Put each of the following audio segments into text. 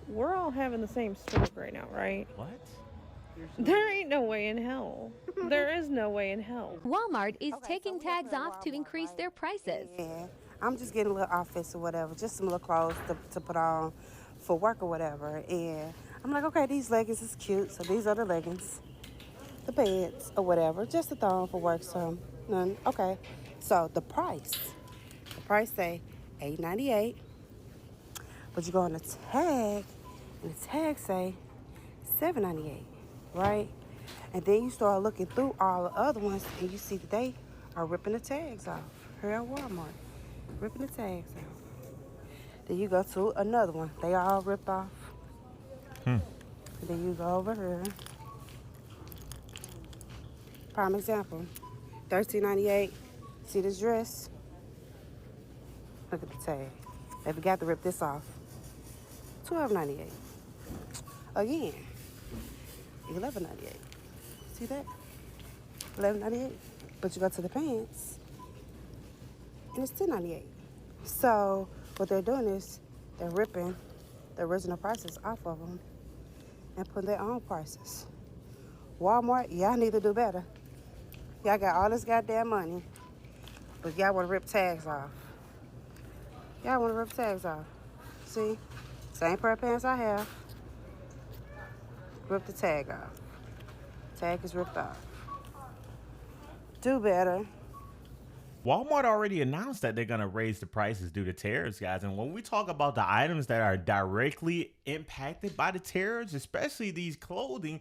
we're all having the same stroke right now, right? What? There ain't no way in hell. There is no way in hell. Walmart is Okay, so taking we up here tags at off to Walmart, increase right? their prices. And I'm just getting a little outfits or whatever, just some little clothes to put on for work or whatever. And I'm like, okay, these leggings is cute. So these are the leggings, the pants or whatever, just to throw on for work. So none. Okay. So the price say $8.98, but you go on the tag, and the tag say $7.98, right? And then you start looking through all the other ones, and you see that they are ripping the tags off here at Walmart, ripping the tags off. Then you go to another one, they all ripped off. Hmm. And then you go over here. Prime example, $13.98. See this dress? Look at the tag. They forgot to rip this off. $12.98. Again, $11.98. See that? $11.98. But you go to the pants, and it's $10.98. So what they're doing is they're ripping the original prices off of them and putting their own prices. Walmart, y'all need to do better. Y'all got all this goddamn money, but y'all want to rip tags off. Y'all want to rip tags off. See? Same pair of pants I have. Rip the tag off. Tag is ripped off. Do better. Walmart already announced that they're going to raise the prices due to tariffs, guys. And when we talk about the items that are directly impacted by the tariffs, especially these clothing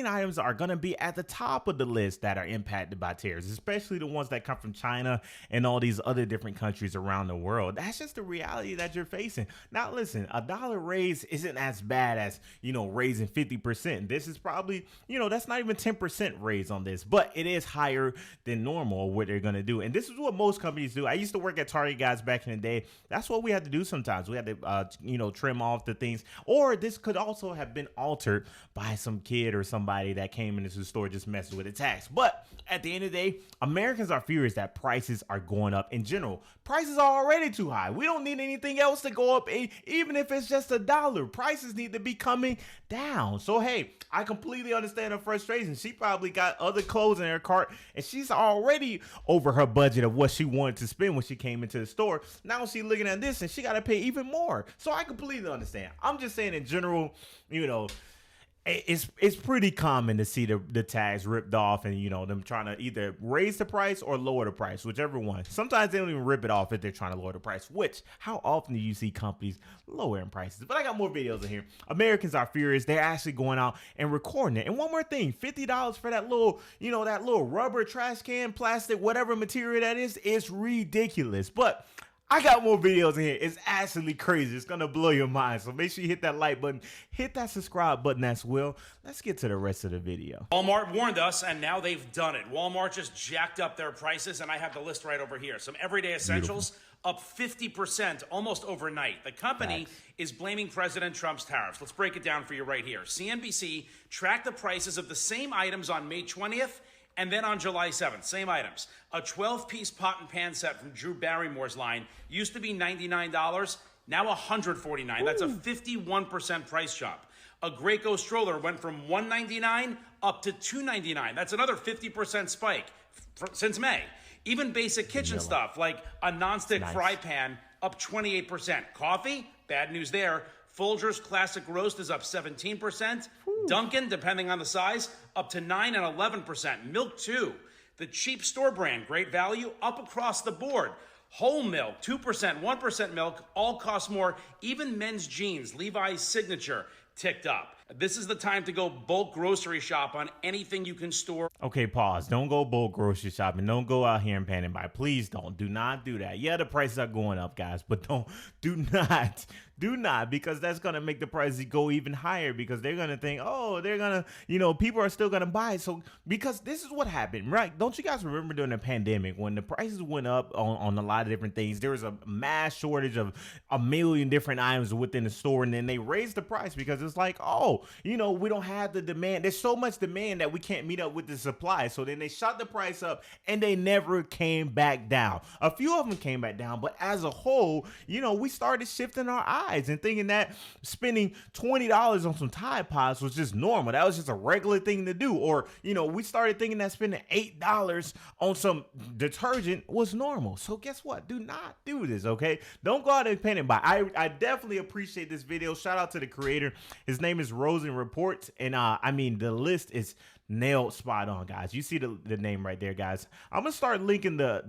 items are going to be at the top of the list that are impacted by tariffs, especially the ones that come from China and all these other different countries around the world. That's just the reality that you're facing. Now, listen, a dollar raise isn't as bad as, raising 50%. This is probably, that's not even 10% raise on this, but it is higher than normal what they're going to do. And this is what most companies do. I used to work at Target, guys, back in the day. That's what we had to do sometimes. We had to, trim off the things. Or this could also have been altered by some kid or somebody that came into the store just messing with the tax. But at the end of the day, Americans are furious that prices are going up in general. Prices are already too high. We don't need anything else to go up, even if it's just a dollar. Prices need to be coming down. So, hey, I completely understand her frustration. She probably got other clothes in her cart, and she's already over her budget of what she wanted to spend when she came into the store. Now she's looking at this and she got to pay even more. So I completely understand. I'm just saying in general, it's pretty common to see the tags ripped off and, them trying to either raise the price or lower the price, whichever one. Sometimes they don't even rip it off if they're trying to lower the price, which how often do you see companies lowering prices? But I got more videos in here. Americans are furious. They're actually going out and recording it. And one more thing, $50 for that little, that little rubber trash can, plastic, whatever material that is, it's ridiculous. But I got more videos in here. It's actually crazy. It's going to blow your mind. So make sure you hit that like button, hit that subscribe button as well. Let's get to the rest of the video. Walmart warned us, and now they've done it. Walmart just jacked up their prices, and I have the list right over here. Some everyday essentials up 50% almost overnight. The company is blaming President Trump's tariffs. Let's break it down for you right here. CNBC tracked the prices of the same items on May 20th. And then on July 7th, same items. A 12-piece pot and pan set from Drew Barrymore's line used to be $99, now $149. That's a 51% price jump. A Graco stroller went from $199 up to $299. That's another 50% spike since May. Even basic kitchen stuff like a nonstick fry pan up 28%. Coffee, bad news there. Folgers Classic Roast is up 17%. Dunkin', depending on the size, up to 9 and 11%. Milk, too. The cheap store brand, great value, up across the board. Whole milk, 2%, 1% milk, all cost more. Even men's jeans, Levi's Signature, ticked up. This is the time to go bulk grocery shop on anything you can store. Okay, pause. Don't go bulk grocery shopping. Don't go out here and pan and buy. Please don't. Do not do that. Yeah, the prices are going up, guys, but do not, because that's going to make the prices go even higher because they're going to think, people are still going to buy it. So, because this is what happened, right? Don't you guys remember during the pandemic when the prices went up on a lot of different things? There was a mass shortage of a million different items within the store, and then they raised the price because it it's like, oh, you know, we don't have the demand. There's so much demand that we can't meet up with the supply. So then they shot the price up and they never came back down. A few of them came back down, but as a whole, you know, we started shifting our eyes and thinking that spending $20 on some Tide Pods was just normal. That was just a regular thing to do. Or, you know, we started thinking that spending $8 on some detergent was normal. So guess what? Do not do this, okay? Don't go out and panic buy. I definitely appreciate this video. Shout out to the creator. His name is Rosen Reports. And I mean, the list is nailed spot on, guys. You see the name right there, guys. I'm gonna start linking the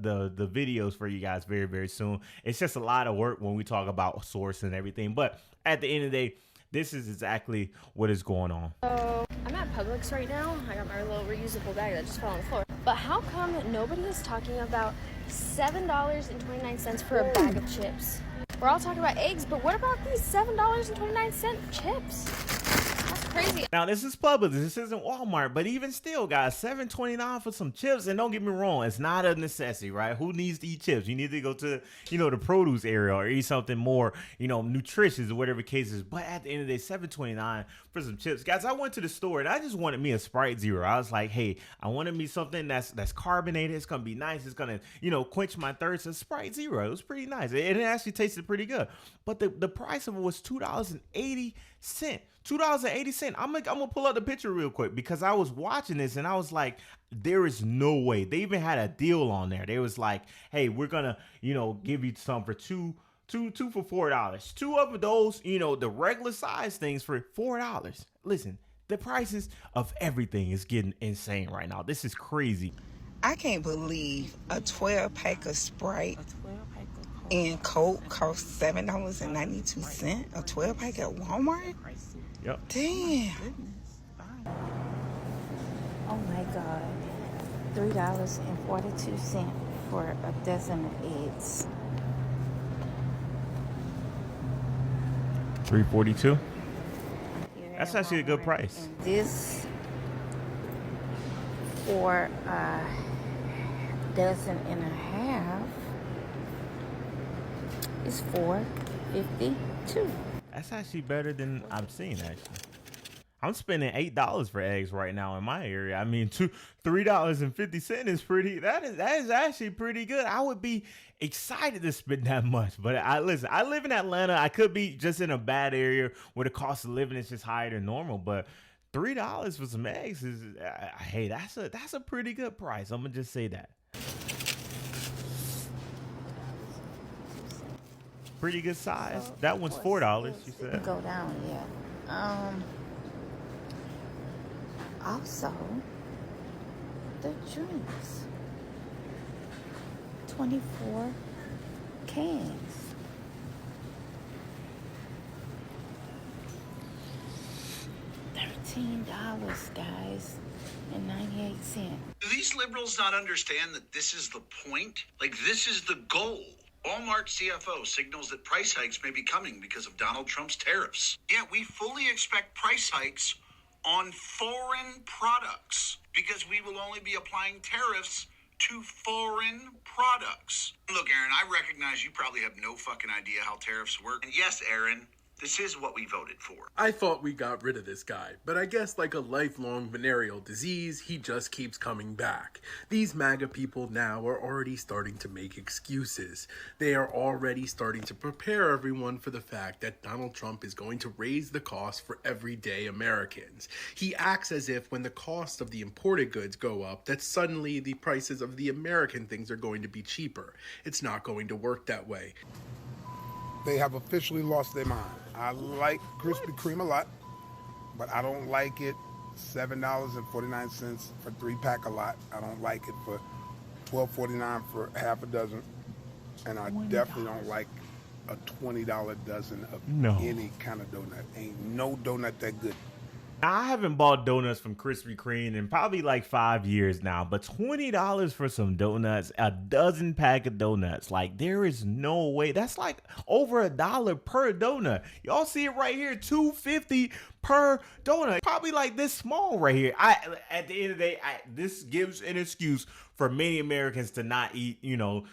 videos for you guys very, very soon. It's just a lot of work when we talk about source and everything. But at the end of the day, this is exactly what is going on. So I'm at Publix right now. I got my little reusable bag that just fell on the floor. But how come nobody is talking about $7.29 for a bag of chips? We're all talking about eggs, but what about these $7.29 chips? That's crazy. Now, this is Publix. This isn't Walmart, but even still, guys, $7.29 for some chips. And don't get me wrong, it's not a necessity, right? Who needs to eat chips? You need to go to, you know, the produce area or eat something more, you know, nutritious or whatever the case is. But at the end of the day, $7.29 for some chips. Guys, I went to the store and I just wanted me a Sprite Zero. I was like, hey, I wanted me something that's carbonated. It's going to be nice. It's going to, you know, quench my thirst. A Sprite Zero. It was pretty nice. It actually tasted pretty good. But the price of it was $2.80. $2.80. I'm gonna pull up the picture real quick because I was watching this and I was like, there is no way. They even had a deal on there. They was like, hey, we're gonna, you know, give you some for two for $4. Two of those, you know, the regular size things for $4. Listen, the prices of everything is getting insane right now. This is crazy. I can't believe a 12-pack of Sprite and Coke costs $7.92. A 12-pack at Walmart? Yep. Damn. Oh my God. $3.42 for a dozen of eggs. $3.42. Here That's at actually a good Walmart. price. And this for a dozen and a half is $4.52. That's actually better than I've seen, actually. I'm spending $8 for eggs right now in my area. I mean, $3.50 is pretty. That is actually pretty good. I would be excited to spend that much. But listen, I live in Atlanta. I could be just in a bad area where the cost of living is just higher than normal. But $3 for some eggs is, hey, that's a pretty good price. I'm gonna just say that. Pretty good size. So, That one's $4. You Didn't said. go down yet. Also, the drinks. 24 cans. $13, guys, and 98 cents. Do these liberals not understand that this is the point? Like, this is the goal. Walmart CFO signals that price hikes may be coming because of Donald Trump's tariffs. Yeah, we fully expect price hikes on foreign products because we will only be applying tariffs to foreign products. Look, Aaron, I recognize you probably have no fucking idea how tariffs work. And yes, Aaron, this is what we voted for. I thought we got rid of this guy, but I guess like a lifelong venereal disease, he just keeps coming back. These MAGA people now are already starting to make excuses. They are already starting to prepare everyone for the fact that Donald Trump is going to raise the cost for everyday Americans. He acts as if when the cost of the imported goods go up, that suddenly the prices of the American things are going to be cheaper. It's not going to work that way. They have officially lost their mind. I like Krispy Kreme a lot, but I don't like it $7.49 for 3-pack a lot. I don't like it for $12.49 for half a dozen. And I definitely don't like a $20 dozen of any kind of donut. Ain't no donut that good. Now, I haven't bought donuts from Krispy Kreme in probably like 5 years now, but $20 for some donuts, a dozen pack of donuts, like there is no way. That's like over $1 per donut. Y'all see it right here, $2.50 per donut. Probably like this small right here. At the end of the day, this gives an excuse for many Americans to not eat,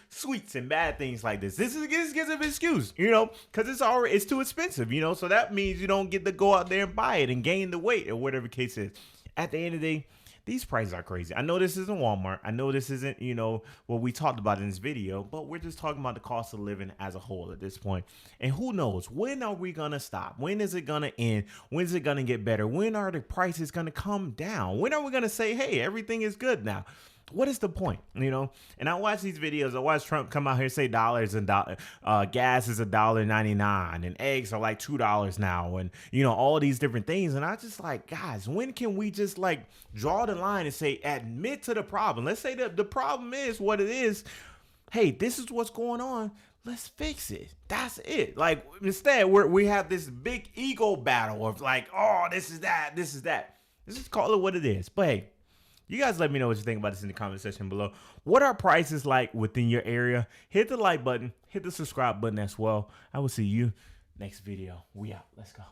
sweets and bad things like this. This gives an excuse, because it's too expensive, so that means you don't get to go out there and buy it and gain the weight or whatever the case is. At the end of the day, these prices are crazy. I know this isn't Walmart. I know this isn't, what we talked about in this video, but we're just talking about the cost of living as a whole at this point. And who knows, when are we going to stop? When is it going to end? When is it going to get better? When are the prices going to come down? When are we going to say, hey, everything is good now? What is the point, And I watch these videos. I watch Trump come out here and say dollars and gas is $1.99 and eggs are like $2 now, and all these different things. And I just like, guys, when can we just like draw the line and say admit to the problem? Let's say that the problem is what it is. Hey, this is what's going on. Let's fix it. That's it. Like instead, we have this big ego battle of like, oh, this is that. Let's just call it what it is. But hey. You guys let me know what you think about this in the comment section below. What are prices like within your area? Hit the like button. Hit the subscribe button as well. I will see you next video. We out. Let's go.